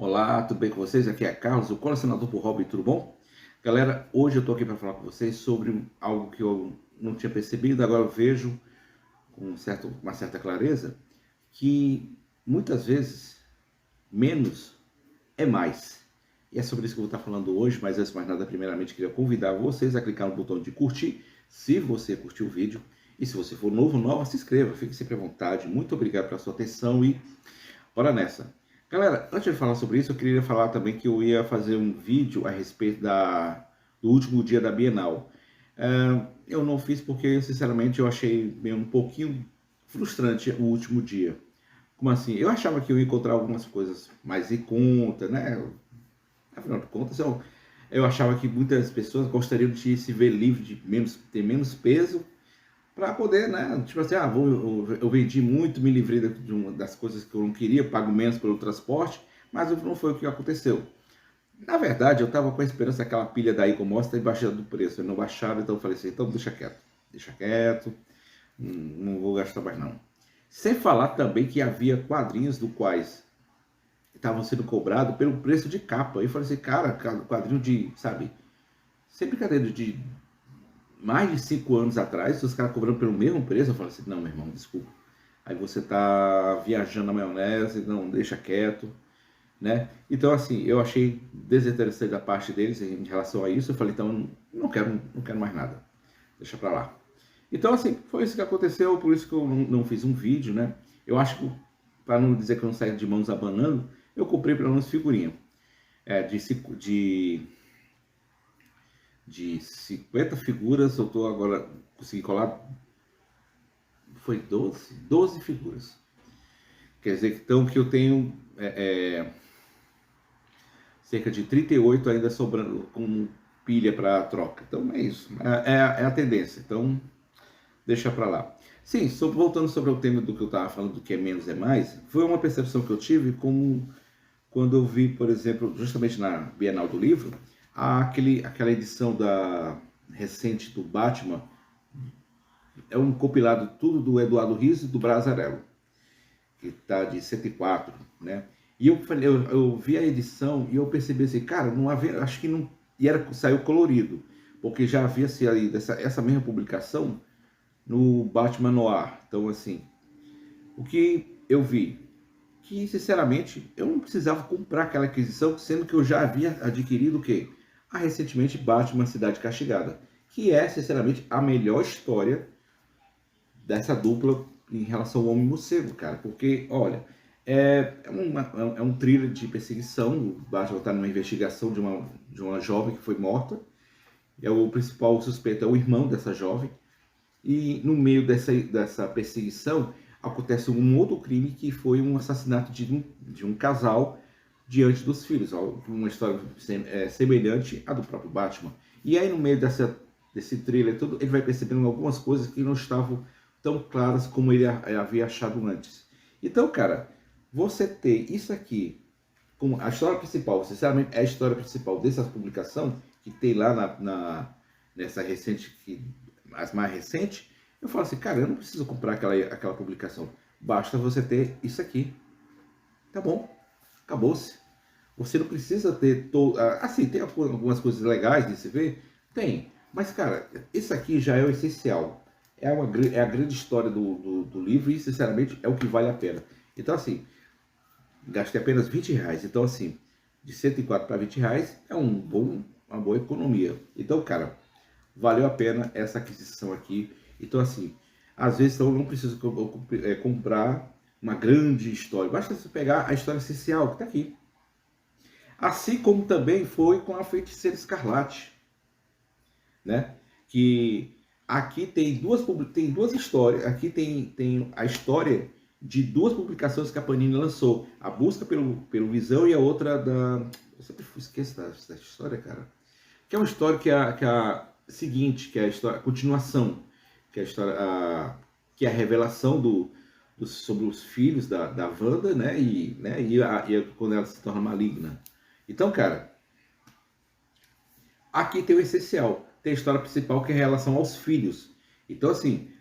Olá, tudo bem com vocês? Aqui é Carlos, o colecionador por hobby, tudo bom? Galera, hoje eu tô aqui para falar com vocês sobre algo que eu não tinha percebido, agora eu vejo com uma certa clareza, que muitas vezes menos é mais. E é sobre isso que eu vou estar falando hoje, mas antes de mais nada, primeiramente queria convidar vocês a clicar no botão de curtir, se você curtiu o vídeo, e se você for novo, nova, se inscreva, fique sempre à vontade. Muito obrigado pela sua atenção e bora nessa. Galera, antes de falar sobre isso, eu queria falar também que eu ia fazer um vídeo a respeito do último dia da Bienal. Eu não fiz porque, sinceramente, eu achei meio um pouquinho frustrante o último dia. Como assim? Eu achava que eu ia encontrar algumas coisas mais em conta, né? Afinal de contas, eu achava que muitas pessoas gostariam de se ver livre, de ter menos peso, para poder, né? Tipo assim, eu vendi muito, me livrei das coisas que eu não queria, pago menos pelo transporte, mas não foi o que aconteceu. Na verdade, eu estava com a esperança daquela pilha da Ecomos estar baixando do preço. Eu não baixava, então eu falei assim, então deixa quieto, não vou gastar mais não. Sem falar também que havia quadrinhos do quais estavam sendo cobrados pelo preço de capa. Eu falei assim, cara, quadrinho de, sabe, sem brincadeira, de mais de 5 anos atrás, os caras cobrando pelo mesmo preço, eu falei assim, não, meu irmão, desculpa. Aí você tá viajando na maionese, não, deixa quieto, né? Então, assim, eu achei desinteressante da parte deles em relação a isso. Eu falei, então, não quero mais nada. Deixa pra lá. Então, assim, foi isso que aconteceu, por isso que eu não fiz um vídeo, né? Eu acho que, para não dizer que eu não saí de mãos abanando, eu comprei pelo menos figurinha. De de 50 figuras, eu tô agora, consegui colar, foi 12 figuras. Quer dizer, então, que eu tenho cerca de 38 ainda sobrando com pilha para troca. Então é isso, é a tendência, então deixa para lá. Sim, voltando sobre o tema do que eu estava falando, do que é menos é mais, foi uma percepção que eu tive como quando eu vi, por exemplo, justamente na Bienal do Livro, aquela edição recente do Batman, é um compilado tudo do Eduardo Riso e do Brasarello, que está de 104, né? E eu vi a edição e eu percebi assim, cara, não havia, acho que não, saiu colorido, porque já havia saído essa mesma publicação no Batman Noir. Então, assim, o que eu vi, que sinceramente eu não precisava comprar aquela aquisição, sendo que eu já havia adquirido o quê? Recentemente Batman Cidade Castigada, que é, sinceramente, a melhor história dessa dupla em relação ao Homem-Morcego, cara. Porque, olha, é um thriller de perseguição. O Batman está numa investigação de uma jovem que foi morta. O principal suspeito é o irmão dessa jovem. E no meio dessa perseguição acontece um outro crime, que foi um assassinato de um casal diante dos filhos. Uma história semelhante à do próprio Batman. E aí no meio desse thriller todo, ele vai percebendo algumas coisas que não estavam tão claras como ele havia achado antes. Então, cara, você ter isso aqui como a história principal, sinceramente, é a história principal dessa publicação, que tem lá nessa recente, as mais recentes, eu falo assim, cara, eu não preciso comprar aquela publicação. Basta você ter isso aqui. Tá bom, acabou-se. Você não precisa ter todo. Assim, tem algumas coisas legais de se ver? Tem. Mas, cara, isso aqui já é o essencial. É a grande história do livro e, sinceramente, é o que vale a pena. Então, assim, gastei apenas R$ 20. Então, assim, de 104 para R$ 20 é uma boa economia. Então, cara, valeu a pena essa aquisição aqui. Então, assim, às vezes eu não preciso comprar uma grande história. Basta você pegar a história essencial que está aqui. Assim como também foi com a Feiticeira Escarlate, né? Que aqui tem duas histórias. Aqui tem a história de duas publicações que a Panini lançou. A Busca pelo Visão e a outra da... Eu sempre esqueço dessa história, cara. Que é uma história que é a seguinte, que é a história, a continuação, que é a história, que é a revelação sobre os filhos da Wanda, né? E quando ela se torna maligna. Então, cara, aqui tem o essencial. Tem a história principal, que é em relação aos filhos. Então, assim,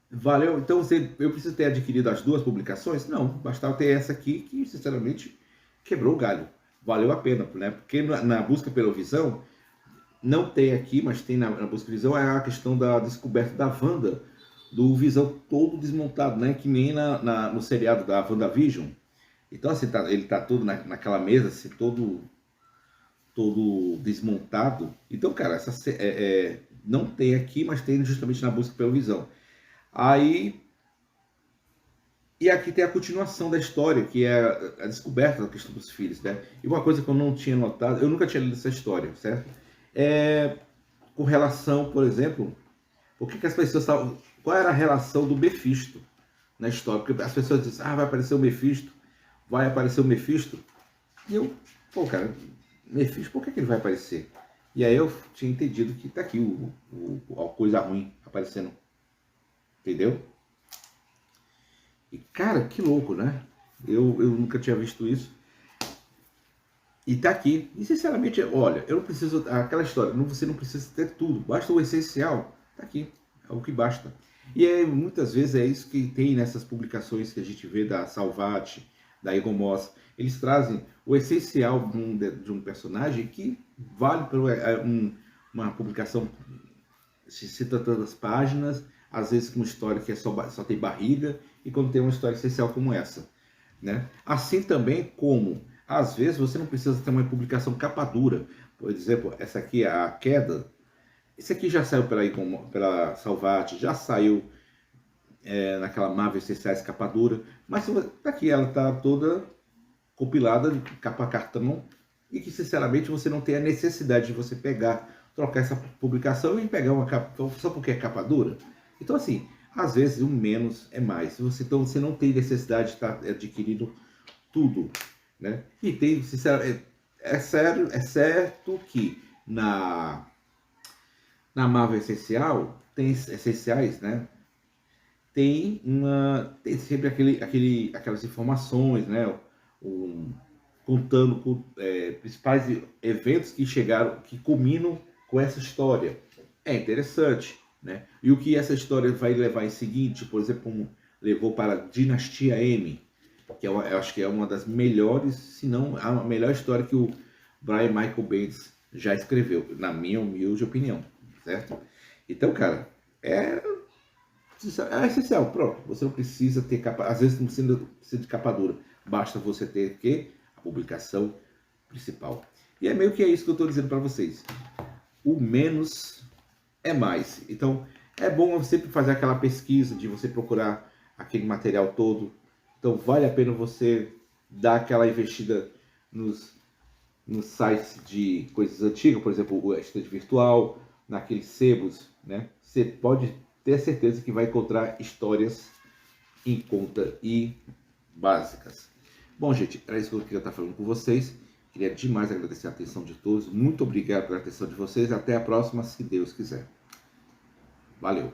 valeu. Então, eu preciso ter adquirido as duas publicações? Não, bastava ter essa aqui, que, sinceramente, quebrou o galho. Valeu a pena, né? Porque na busca pela visão, não tem aqui, mas tem na busca pela visão, é a questão da descoberta da Wanda, do Visão todo desmontado, né? Que nem no seriado da WandaVision. Então, assim, ele tá todo naquela mesa, assim, todo desmontado. Então, cara, não tem aqui, mas tem justamente na busca pela visão. Aí, e aqui tem a continuação da história, que é a descoberta da questão dos filhos, né? E uma coisa que eu não tinha notado, eu nunca tinha lido essa história, certo? Com relação, por exemplo, o que as pessoas estavam... Qual era a relação do Mephisto na história? Porque as pessoas dizem, vai aparecer o Mephisto, vai aparecer o Mephisto. E eu, pô, cara, Mephisto, por que ele vai aparecer? E aí eu tinha entendido que tá aqui a coisa ruim aparecendo. Entendeu? E, cara, que louco, né? Eu nunca tinha visto isso. E tá aqui. E, sinceramente, olha, eu não preciso... Aquela história, você não precisa ter tudo. Basta o essencial. Tá aqui. É o que basta. E muitas vezes é isso que tem nessas publicações que a gente vê da Salvat, da Egon Moss. Eles trazem o essencial de um personagem que vale para uma publicação se cita tantas páginas, às vezes com uma história que só tem barriga, e quando tem uma história essencial como essa, né? Assim também como, às vezes, você não precisa ter uma publicação capa dura. Por exemplo, essa aqui, a Queda, esse aqui já saiu pela Salvat, já saiu naquela Marvel Essenciais capa dura, mas tá aqui, ela tá toda compilada de capa cartão, e que, sinceramente, você não tem a necessidade de você trocar essa publicação e pegar uma capa só porque é capa dura. Então, assim, às vezes um menos é mais. Então você não tem necessidade de estar adquirindo tudo, né? E tem, sinceramente, é certo que na Marvel Essenciais, né? Tem sempre aquelas informações, né? Contando com principais eventos que chegaram, que culminam com essa história. É interessante, né? E o que essa história vai levar em seguinte, por exemplo, como levou para a Dinastia M, que eu acho que é uma das melhores, se não a melhor história que o Brian Michael Bendis já escreveu, na minha humilde opinião, certo? Então, cara, é essencial, pronto. Você não precisa ter capa, às vezes não precisa de capa dura, basta você ter a publicação principal. E é meio que isso que eu estou dizendo para vocês. O menos é mais. Então, é bom sempre fazer aquela pesquisa de você procurar aquele material todo. Então, vale a pena você dar aquela investida nos sites de coisas antigas, por exemplo, o estante virtual, naqueles sebos, né? Você pode ter certeza que vai encontrar histórias em conta e básicas. Bom, gente, era isso que eu queria estar falando com vocês. Queria demais agradecer a atenção de todos. Muito obrigado pela atenção de vocês. Até a próxima, se Deus quiser. Valeu!